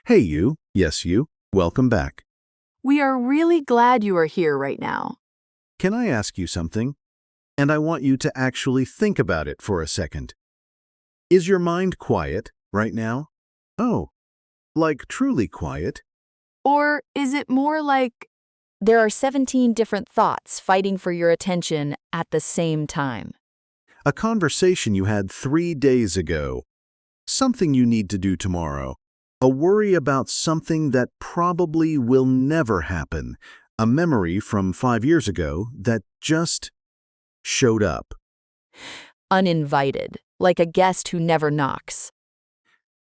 Hey you, yes you, welcome back. We are really glad you are here right now. Can I ask you something? And I want you to actually think about it for a second. Is your mind quiet right now? Oh, like truly quiet? Or is it more like, There are 17 different thoughts fighting for your attention at the same time. A conversation you had 3 days ago. Something you need to do tomorrow. A worry about something that probably will never happen. A memory from 5 years ago that just showed up. Uninvited, like a guest who never knocks.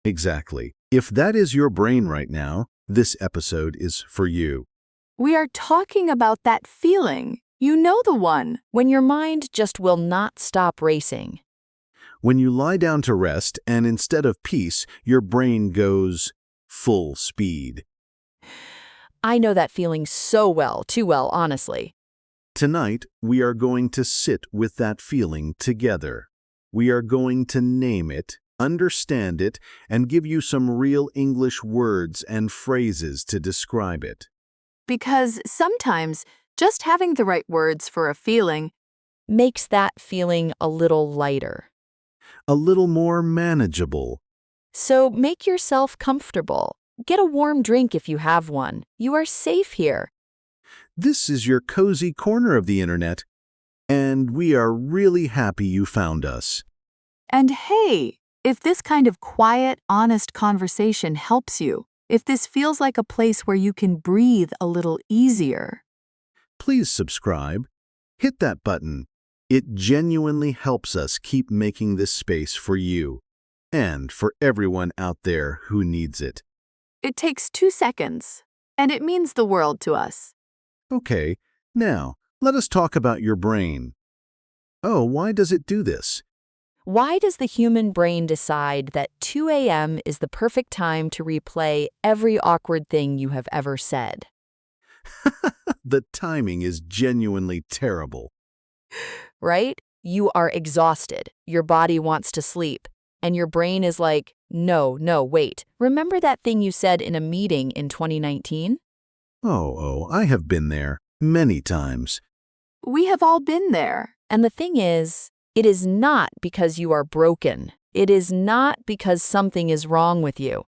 Exactly. If that is your brain right now, this episode is for you. we are talking about that feeling? You know the one. When your mind just will not stop racing. When you lie down to rest and instead of peace, your brain goes full speed. I know that feeling so well, too well, honestly. Tonight, we are going to sit with that feeling together. We are going to name it, understand it, and give you some real English words and phrases to describe it. Because sometimes just having the right words for a feeling, Makes that feeling a little lighter. A little more manageable. So make yourself comfortable. Get a warm drink if you have one. You are safe here. This is your cozy corner of the internet, and we are really happy you found us. and hey, if this kind of quiet, honest conversation helps you, if this feels like a place where you can breathe a little easier, Please subscribe. Hit that button. It genuinely helps us keep making this space for you and for everyone out there who needs it. it takes 2 seconds, and it means the world to us. Okay, now let us talk about your brain. Oh, why does it do this? Why does the human brain decide that 2 a.m. is the perfect time to replay every awkward thing you have ever said? The timing is genuinely terrible. Right? You are exhausted. Your body wants to sleep. And your brain is like, no, wait. Remember that thing you said in a meeting in 2019? Oh, I have been there many times. We have all been there. And the thing is, it is not because you are broken. It is not because something is wrong with you.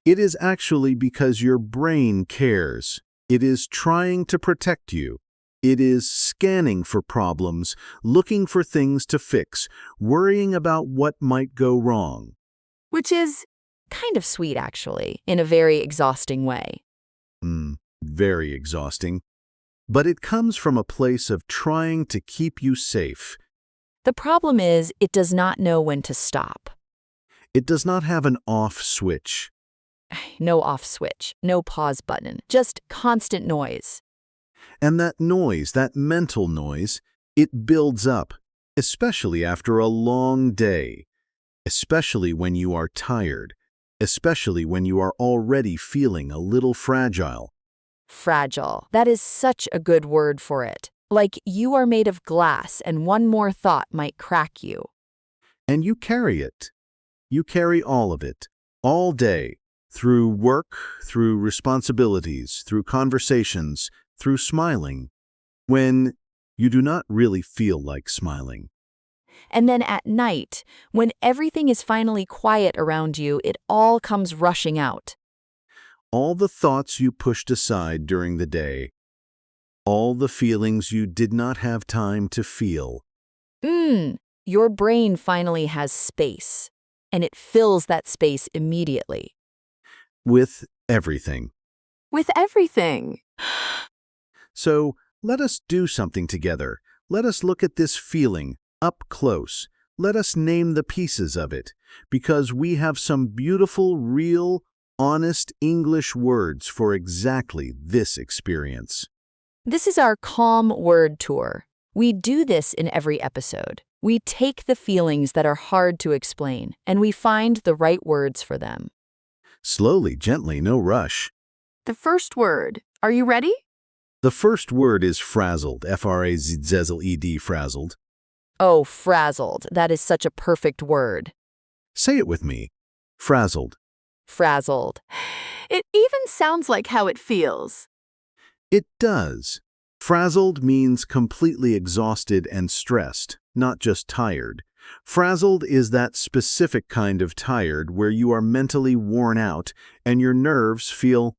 It is actually because your brain cares. It is trying to protect you. It is scanning for problems, looking for things to fix, worrying about what might go wrong. Which is, Kind of sweet, actually, in a very exhausting way. Very exhausting. But it comes from a place of trying to keep you safe. The problem is, it does not know when to stop. It does not have an off switch. No off switch, no pause button, just constant noise. And that noise, that mental noise, it builds up, especially after a long day, especially when you are tired, especially when you are already feeling a little fragile. Fragile. That is such a good word for it. Like you are made of glass and one more thought might crack you. And you carry it. You carry all of it, all day, through work, through responsibilities, through conversations, through smiling, when you do not really feel like smiling. And then at night, when everything is finally quiet around you, it all comes rushing out. All the thoughts you pushed aside during the day, all the feelings you did not have time to feel. Your brain finally has space, and it fills that space immediately. With everything. with everything. So let us do something together. Let us look at this feeling up close. Let us name the pieces of it, because we have some beautiful, real, honest English words for exactly this experience. This is our calm word tour. We do this in every episode. We take the feelings that are hard to explain, and we find the right words for them. Slowly, gently, no rush. The first word. Are you ready? The first word is frazzled, F-R-A-Z-Z-L-E-D, frazzled. Oh, frazzled. That is such a perfect word. Say it with me. Frazzled. Frazzled. It even sounds like how it feels. It does. Frazzled means completely exhausted and stressed, not just tired. Frazzled is that specific kind of tired where you are mentally worn out and your nerves feel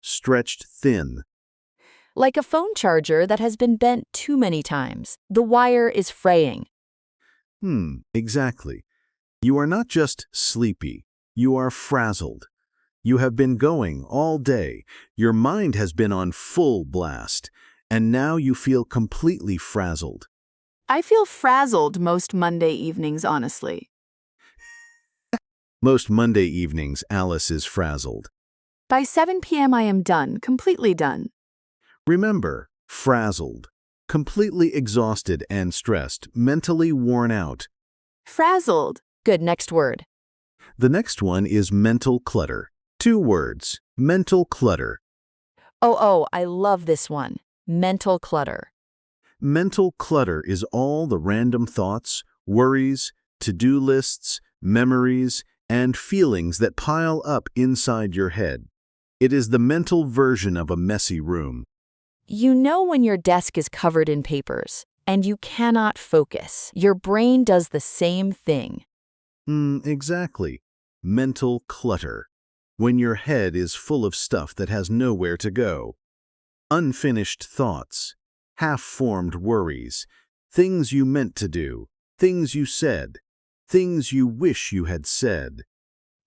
stretched thin. Like a phone charger that has been bent too many times. The wire is fraying. Exactly. You are not just sleepy, you are frazzled. You have been going all day, your mind has been on full blast, and now you feel completely frazzled. I feel frazzled most Monday evenings, honestly. Most Monday evenings, Alice is frazzled. By 7 p.m. I am done, completely done. Remember, frazzled, completely exhausted and stressed, mentally worn out. Frazzled. Good, next word. The next one is mental clutter. 2 words, mental clutter. Oh, I love this one. Mental clutter. Mental clutter is all the random thoughts, worries, to-do lists, memories, and feelings that pile up inside your head. It is the mental version of a messy room. You know when your desk is covered in papers and you cannot focus. Your brain does the same thing. Exactly. Mental clutter. When your head is full of stuff that has nowhere to go. Unfinished thoughts, half-formed worries, things you meant to do, things you said, things you wish you had said.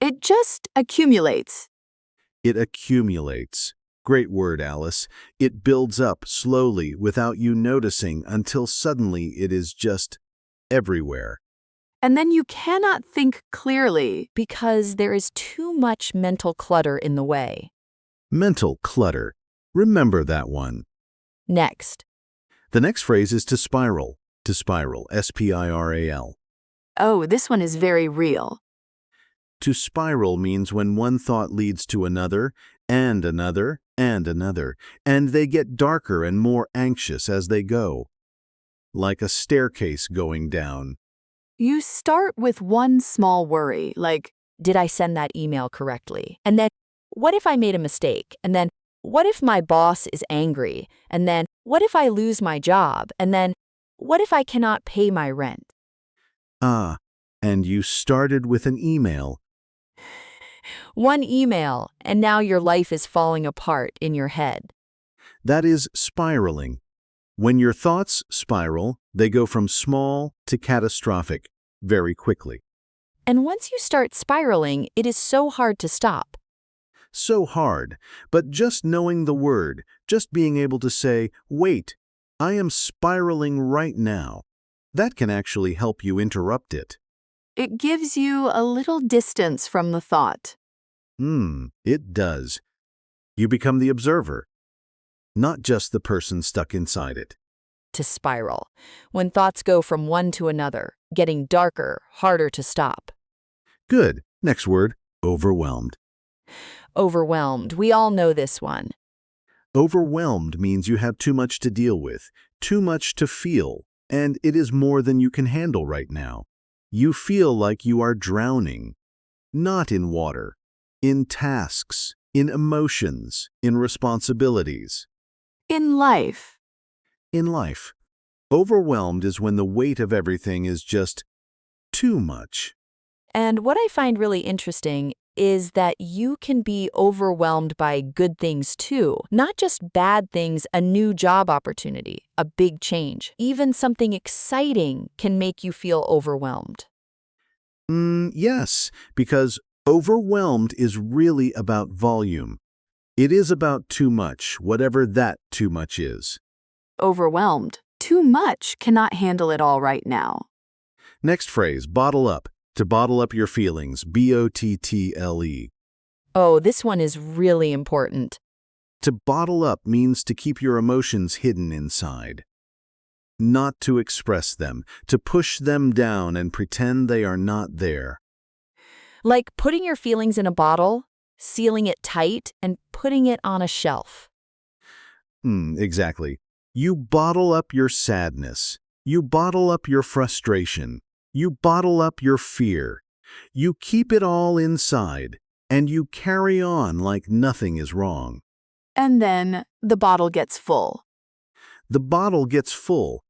It just accumulates. It accumulates. Great word, Alice. It builds up slowly without you noticing until suddenly it is just everywhere. And then you cannot think clearly. Because there is too much mental clutter in the way. Mental clutter. Remember that one. Next. The next phrase is to spiral. To spiral, S-P-I-R-A-L. Oh, this one is very real. To spiral means when one thought leads to another, and another, and another, and they get darker and more anxious as they go. Like a staircase going down. You start with one small worry, like, Did I send that email correctly? And then, what if I made a mistake? And then, what if my boss is angry? And then, what if I lose my job? And then, what if I cannot pay my rent? And you started with an email. One email, and now your life is falling apart in your head. That is spiraling. When your thoughts spiral, they go from small to catastrophic very quickly. And once you start spiraling, it is so hard to stop. So hard, but just knowing the word, just being able to say, wait, I am spiraling right now, that can actually help you interrupt it. it gives you a little distance from the thought. It does. You become the observer, not just the person stuck inside it. To spiral. When thoughts go from one to another, getting darker, harder to stop. Good. Next word, overwhelmed. Overwhelmed. We all know this one. Overwhelmed means you have too much to deal with, too much to feel, and it is more than you can handle right now. You feel like you are drowning, not in water, in tasks, in emotions, in responsibilities. In life. In life, overwhelmed is when the weight of everything is just too much. And what I find really interesting is that you can be overwhelmed by good things too, not just bad things, a new job opportunity, a big change. Even something exciting can make you feel overwhelmed. Yes, because overwhelmed is really about volume. It is about too much, whatever that too much is. Overwhelmed. Too much. Cannot handle it all right now. Next phrase, bottle up. To bottle up your feelings, B-O-T-T-L-E. Oh, this one is really important. To bottle up means to keep your emotions hidden inside. Not to express them, to push them down and pretend they are not there. Like putting your feelings in a bottle, sealing it tight, and putting it on a shelf. Exactly. You bottle up your sadness. You bottle up your frustration. You bottle up your fear. You keep it all inside, and you carry on like nothing is wrong. And then the bottle gets full. The bottle gets full,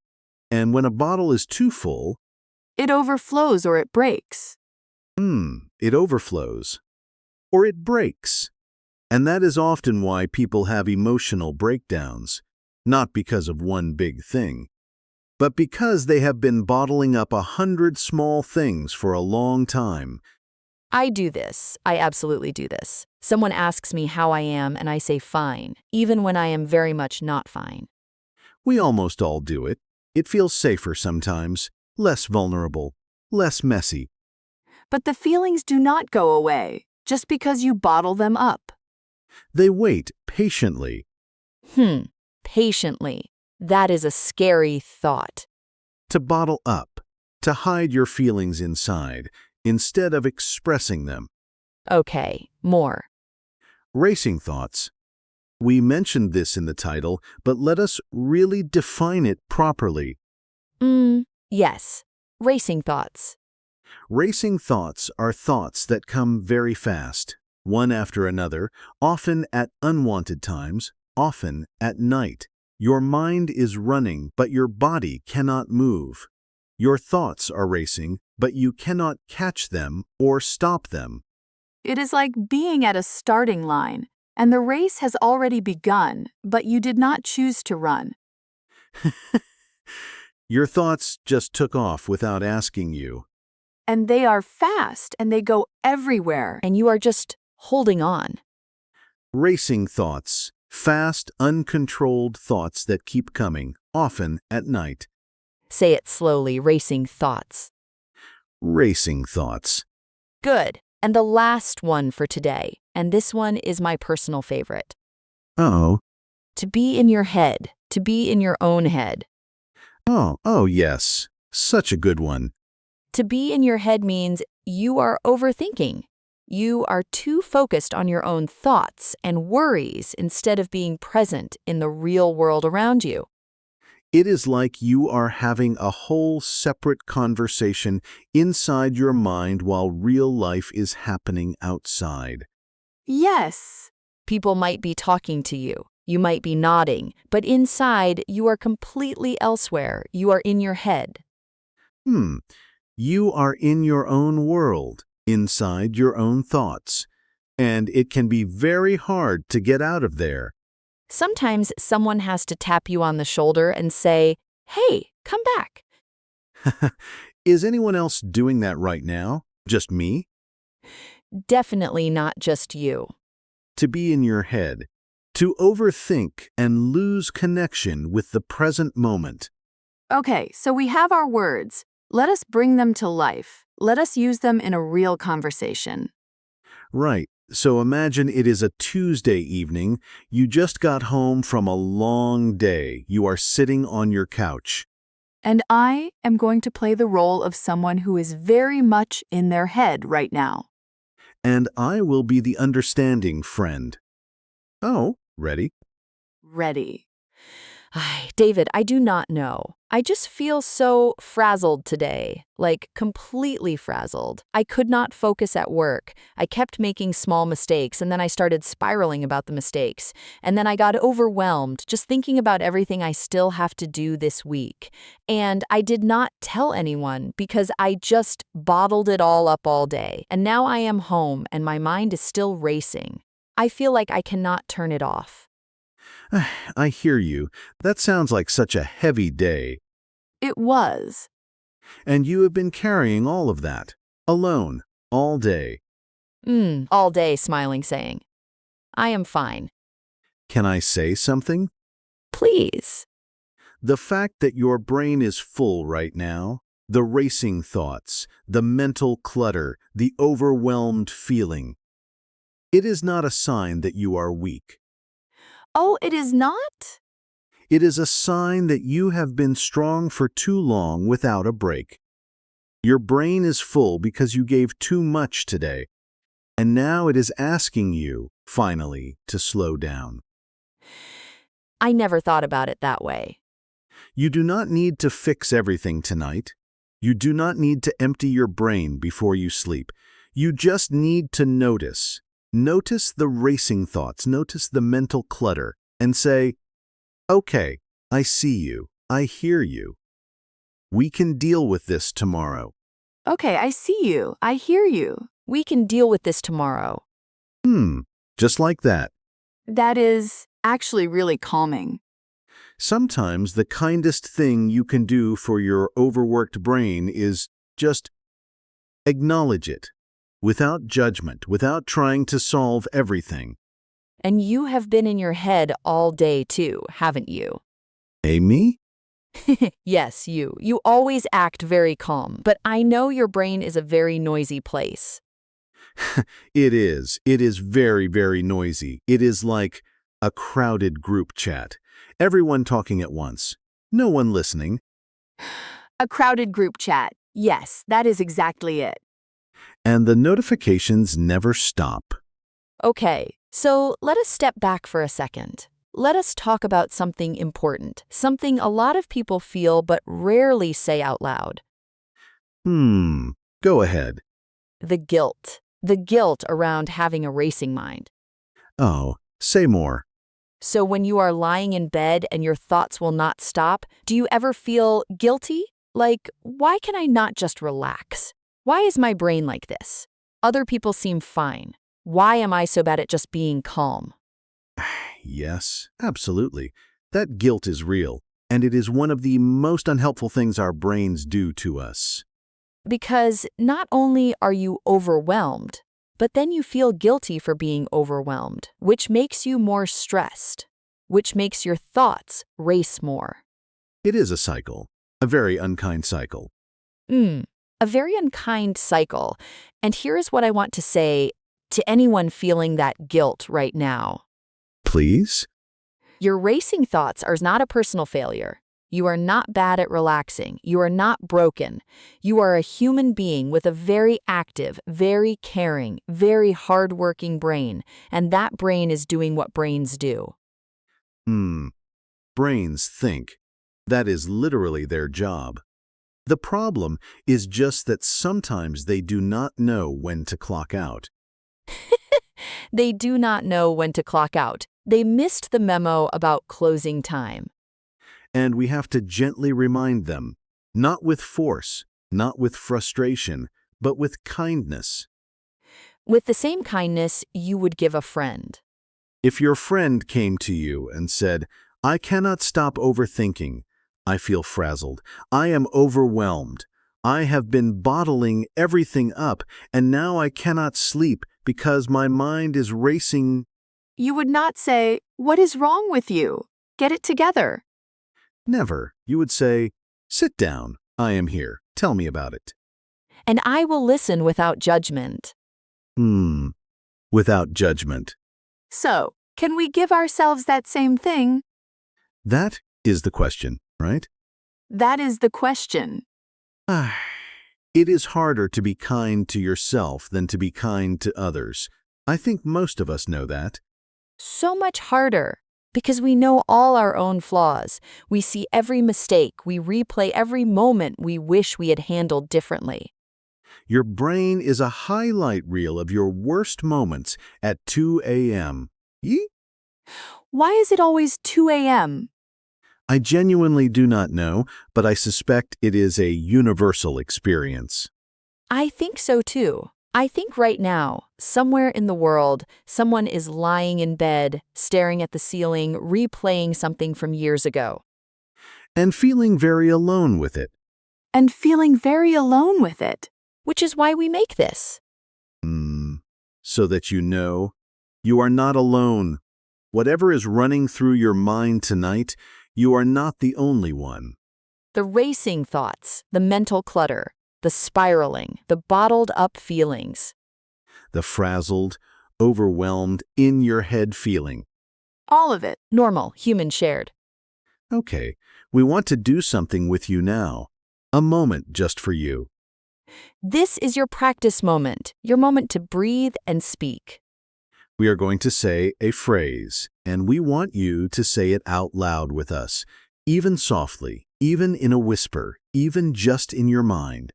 and when a bottle is too full, It overflows or it breaks. it overflows. Or it breaks. And that is often why people have emotional breakdowns, not because of one big thing, but because they have been bottling up 100 small things for a long time. I do this. I absolutely do this. Someone asks me how I am, and I say fine, even when I am very much not fine. We almost all do it. It feels safer sometimes, less vulnerable, less messy. But the feelings do not go away just because you bottle them up. They wait patiently. Patiently. That is a scary thought. To bottle up, to hide your feelings inside, instead of expressing them. Okay, more. Racing thoughts. We mentioned this in the title, but let us really define it properly. Yes. Racing thoughts. Racing thoughts are thoughts that come very fast, one after another, often at unwanted times, often at night. Your mind is running, but your body cannot move. Your thoughts are racing, but you cannot catch them or stop them. It is like being at a starting line, and the race has already begun, but you did not choose to run. Your thoughts just took off without asking you. And they are fast, and they go everywhere. And you are just holding on. Racing thoughts, fast, uncontrolled thoughts that keep coming, often at night. Say it slowly, racing thoughts. Racing thoughts. Good. And the last one for today, and this one is my personal favorite. Oh, To be in your head, to be in your own head. oh yes, such a good one. To be in your head means you are overthinking. You are too focused on your own thoughts and worries instead of being present in the real world around you. It is like you are having a whole separate conversation inside your mind while real life is happening outside. Yes. People might be talking to you. You might be nodding, but inside you are completely elsewhere. You are in your head. You are in your own world, inside your own thoughts, and it can be very hard to get out of there. Sometimes someone has to tap you on the shoulder and say, "Hey, come back." Is anyone else doing that right now? Just me? Definitely not just you. To be in your head, to overthink and lose connection with the present moment. Okay, so we have our words. Let us bring them to life. Let us use them in a real conversation. Right. So imagine it is a Tuesday evening. You just got home from a long day. You are sitting on your couch. And I am going to play the role of someone who is very much in their head right now. And I will be the understanding friend. Oh, ready? Ready. David, I do not know. I just feel so frazzled today, like completely frazzled. I could not focus at work. I kept making small mistakes, and then I started spiraling about the mistakes. And then I got overwhelmed just thinking about everything I still have to do this week. And I did not tell anyone because I just bottled it all up all day. And now I am home, and my mind is still racing. I feel like I cannot turn it off. I hear you. That sounds like such a heavy day. It was. And you have been carrying all of that, alone, all day. All day smiling, saying, "I am fine." Can I say something? Please. The fact that your brain is full right now, the racing thoughts, the mental clutter, the overwhelmed feeling, it is not a sign that you are weak. Oh, it is not? It is a sign that you have been strong for too long without a break. Your brain is full because you gave too much today, and now it is asking you, finally, to slow down. I never thought about it that way. You do not need to fix everything tonight. You do not need to empty your brain before you sleep. You just need to notice. Notice the racing thoughts, notice the mental clutter, and say, okay, I see you, I hear you. We can deal with this tomorrow. Okay, I see you. I hear you. We can deal with this tomorrow. Just like that. That is actually really calming. Sometimes the kindest thing you can do for your overworked brain is just acknowledge it, without judgment, without trying to solve everything. And you have been in your head all day too, haven't you? Me? Yes, you. You always act very calm, but I know your brain is a very noisy place. It is. It is very, very noisy. It is like a crowded group chat. Everyone talking at once. No one listening. A crowded group chat. Yes, that is exactly it. And the notifications never stop. Okay, so let us step back for a second. Let us talk about something important, something a lot of people feel but rarely say out loud. Go ahead. The guilt. The guilt around having a racing mind. Oh, say more. So when you are lying in bed and your thoughts will not stop, do you ever feel guilty? Like, why can I not just relax? Why is my brain like this? Other people seem fine. Why am I so bad at just being calm? Yes, absolutely. That guilt is real, and it is one of the most unhelpful things our brains do to us. Because not only are you overwhelmed, but then you feel guilty for being overwhelmed, which makes you more stressed, which makes your thoughts race more. It is a cycle, a very unkind cycle. A very unkind cycle. And here's what I want to say to anyone feeling that guilt right now. Please? Your racing thoughts are not a personal failure. You are not bad at relaxing. You are not broken. You are a human being with a very active, very caring, very hardworking brain, and that brain is doing what brains do. Brains think. That is literally their job. The problem is just that sometimes they do not know when to clock out. They do not know when to clock out. They missed the memo about closing time. And we have to gently remind them, not with force, not with frustration, but with kindness. With the same kindness you would give a friend. If your friend came to you and said, I cannot stop overthinking, I feel frazzled, I am overwhelmed, I have been bottling everything up, and now I cannot sleep because my mind is racing. You would not say, "What is wrong with you? Get it together." Never. You would say, sit down, I am here, tell me about it. And I will listen without judgment. Without judgment. So, can we give ourselves that same thing? That is the question, right? That is the question. It is harder to be kind to yourself than to be kind to others. I think most of us know that. So much harder, because we know all our own flaws. We see every mistake. We replay every moment we wish we had handled differently. Your brain is a highlight reel of your worst moments at 2 a.m. Yee? Why is it always 2 a.m.? I genuinely do not know, but I suspect it is a universal experience. I think so too. I think right now, somewhere in the world, someone is lying in bed, staring at the ceiling, replaying something from years ago. And feeling very alone with it. And feeling very alone with it. Which is why we make this. So that you know, you are not alone. Whatever is running through your mind tonight, you are not the only one. The racing thoughts, the mental clutter, the spiraling, the bottled up feelings. The frazzled, overwhelmed, in-your-head feeling. All of it. Normal, human shared. Okay, we want to do something with you now. A moment just for you. This is your practice moment, your moment to breathe and speak. We are going to say a phrase, and we want you to say it out loud with us, even softly, even in a whisper, even just in your mind.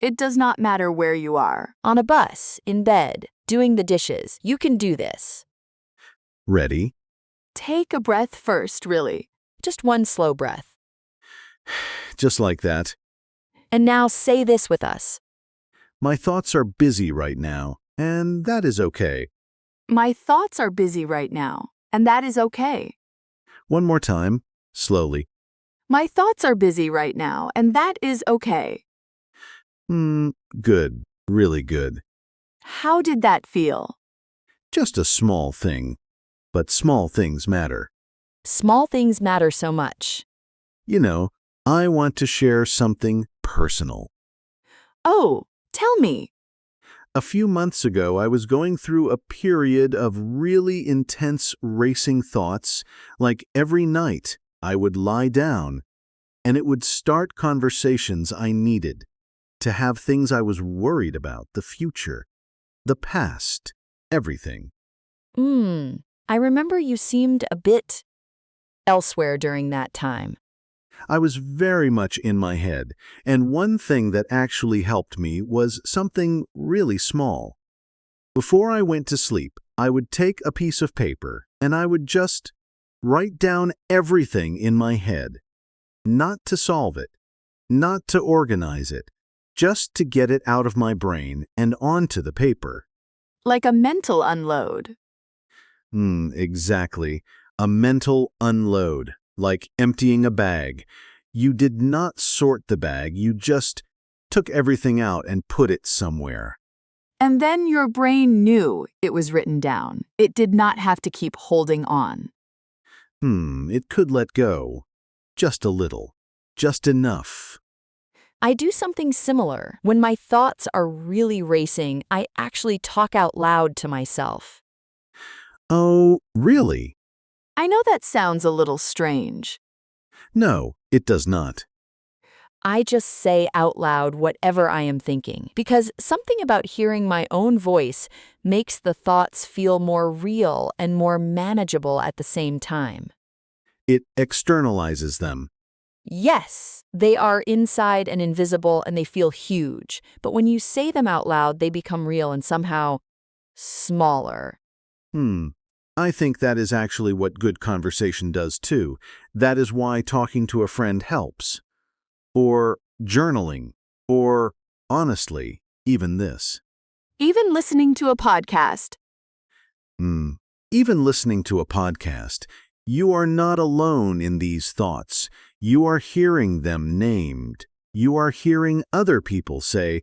It does not matter where you are. On a bus, in bed, doing the dishes. You can do this. Ready? Take a breath first, really. Just one slow breath. Just like that. And now say this with us. My thoughts are busy right now, and that is okay. My thoughts are busy right now, and that is okay. One more time, slowly. My thoughts are busy right now, and that is okay. Good. Really good. How did that feel? Just a small thing. But small things matter. Small things matter so much. You know, I want to share something personal. Oh, tell me. A few months ago, I was going through a period of really intense racing thoughts. Like every night, I would lie down, and it would start conversations I needed to have, things I was worried about, the future, the past, everything. I remember you seemed a bit elsewhere during that time. I was very much in my head, and one thing that actually helped me was something really small. Before I went to sleep, I would take a piece of paper and I would just write down everything in my head. Not to solve it, not to organize it, just to get it out of my brain and onto the paper. Like a mental unload. Exactly. A mental unload, like emptying a bag. You did not sort the bag, you just took everything out and put it somewhere. And then your brain knew it was written down. It did not have to keep holding on. It could let go. Just a little. Just enough. I do something similar. When my thoughts are really racing, I actually talk out loud to myself. Oh, really? I know that sounds a little strange. No, it does not. I just say out loud whatever I am thinking, because something about hearing my own voice makes the thoughts feel more real and more manageable at the same time. It externalizes them. Yes, they are inside and invisible and they feel huge, but when you say them out loud, they become real and somehow smaller. I think that is actually what good conversation does too. That is why talking to a friend helps. Or journaling. Or, honestly, even this. Even listening to a podcast. Even listening to a podcast. You are not alone in these thoughts. You are hearing them named. You are hearing other people say,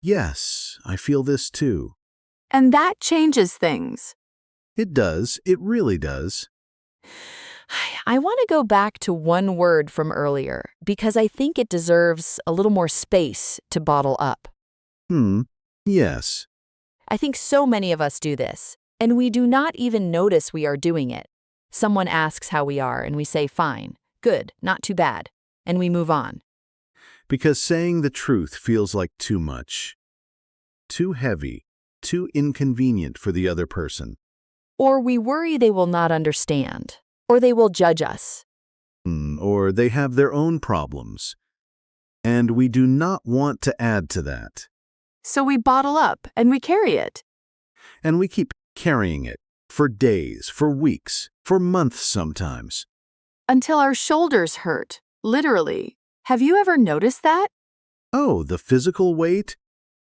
yes, I feel this too. And that changes things. It does. It really does. I want to go back to one word from earlier because I think it deserves a little more space to bottle up. Yes. I think so many of us do this, and we do not even notice we are doing it. Someone asks how we are, and we say, fine, good, not too bad, and we move on. Because saying the truth feels like too much. Too heavy. Too inconvenient for the other person. Or we worry they will not understand, or they will judge us. Or they have their own problems. And we do not want to add to that. So we bottle up and we carry it. And we keep carrying it for days, for weeks, for months sometimes. Until our shoulders hurt, literally. Have you ever noticed that? Oh, the physical weight?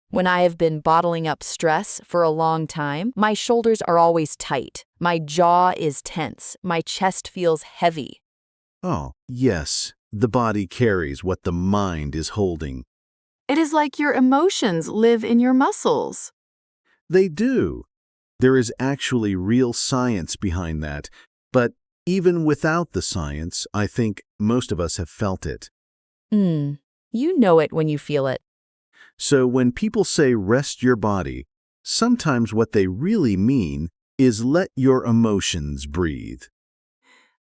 When I have been bottling up stress for a long time, my shoulders are always tight. My jaw is tense. My chest feels heavy. Oh, yes. The body carries what the mind is holding. It is like your emotions live in your muscles. They do. There is actually real science behind that. But even without the science, I think most of us have felt it. You know it when you feel it. So when people say rest your body, sometimes what they really mean is let your emotions breathe.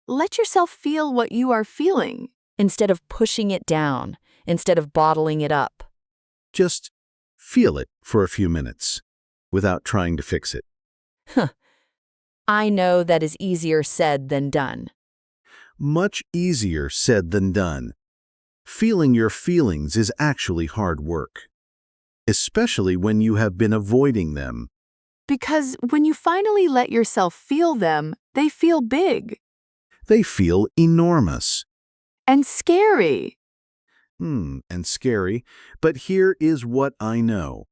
Let yourself feel what you are feeling. Instead of pushing it down, instead of bottling it up. Just feel it for a few minutes without trying to fix it. I know that is easier said than done. Much easier said than done. Feeling your feelings is actually hard work, especially when you have been avoiding them. Because when you finally let yourself feel them, they feel big They feel enormous. and scary. And scary. But here is what I know.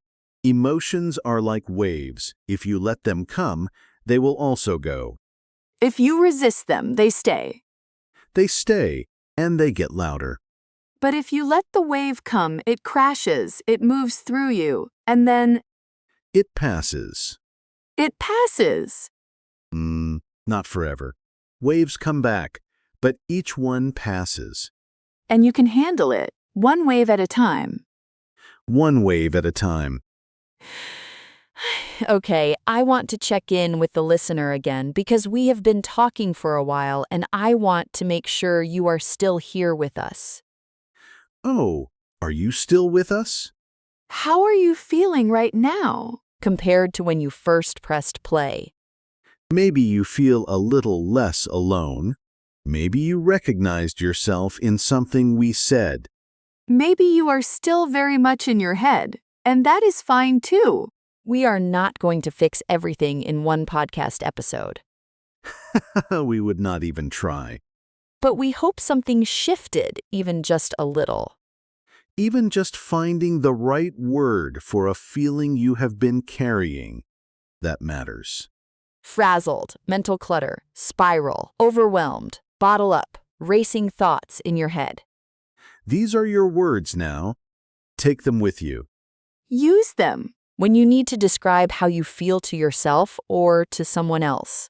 Emotions are like waves. If you let them come, they will also go. If you resist them, they stay. They stay, and they get louder. But if you let the wave come, it crashes, it moves through you, and then It passes. it passes. Not forever. Waves come back, but each one passes. And you can handle it, one wave at a time. One wave at a time. Okay, I want to check in with the listener again because we have been talking for a while and I want to make sure you are still here with us. Oh, are you still with us? How are you feeling right now? Compared to when you first pressed play. Maybe you feel a little less alone. Maybe you recognized yourself in something we said. Maybe you are still very much in your head, and that is fine too. We are not going to fix everything in one podcast episode, We would not even try. but we hope something shifted even just a little. Even just finding the right word for a feeling you have been carrying, that matters. Frazzled, mental clutter, spiral, overwhelmed, bottle up, racing thoughts in your head. These are your words now. Take them with you. Use them. When you need to describe how you feel to yourself or to someone else.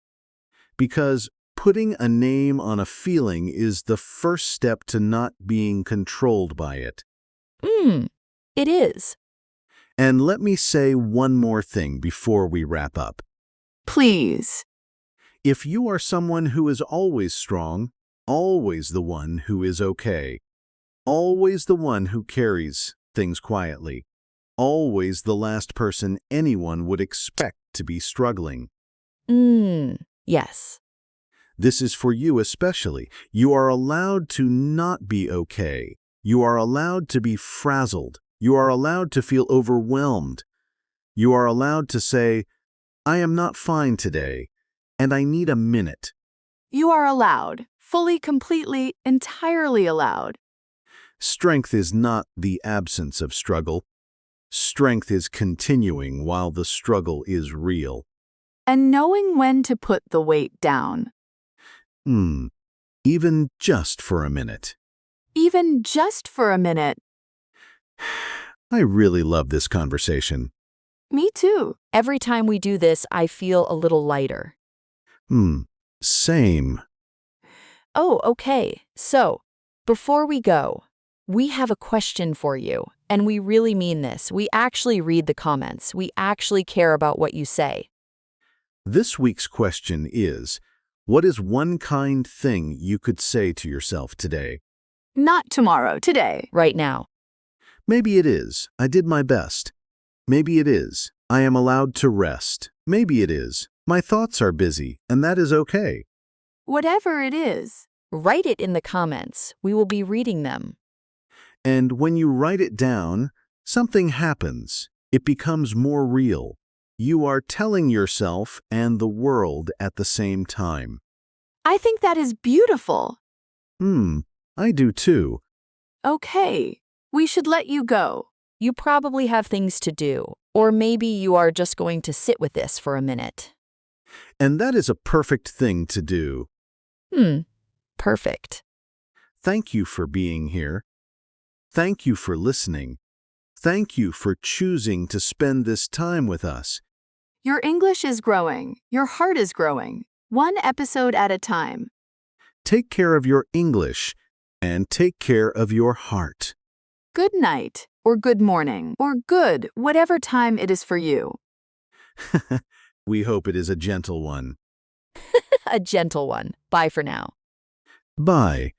Because putting a name on a feeling is the first step to not being controlled by it. It is. And let me say one more thing before we wrap up. Please. If you are someone who is always strong, always the one who is okay, always the one who carries things quietly, always the last person anyone would expect to be struggling. Yes. This is for you especially. You are allowed to not be okay. You are allowed to be frazzled. You are allowed to feel overwhelmed. You are allowed to say, I am not fine today, and I need a minute. You are allowed. Fully, completely, entirely allowed. Strength is not the absence of struggle. Strength is continuing while the struggle is real. And knowing when to put the weight down. Even just for a minute. Even just for a minute. I really love this conversation. Me too. Every time we do this, I feel a little lighter. Same. Oh, okay. So, before we go, we have a question for you, and we really mean this. We actually read the comments. We actually care about what you say. This week's question is, what is one kind thing you could say to yourself today? Not tomorrow, today. Right now. Maybe it is, I did my best. Maybe it is, I am allowed to rest. Maybe it is, my thoughts are busy, and that is okay. Whatever it is. Write it in the comments. We will be reading them. And when you write it down, something happens. It becomes more real. You are telling yourself and the world at the same time. I think that is beautiful. I do too. Okay, we should let you go. You probably have things to do, or maybe you are just going to sit with this for a minute. And that is a perfect thing to do. Perfect. Thank you for being here. Thank you for listening. Thank you for choosing to spend this time with us. Your English is growing. Your heart is growing. One episode at a time. Take care of your English and take care of your heart. Good night, or good morning, or good, whatever time it is for you. We hope it is a gentle one. A gentle one. Bye for now. Bye.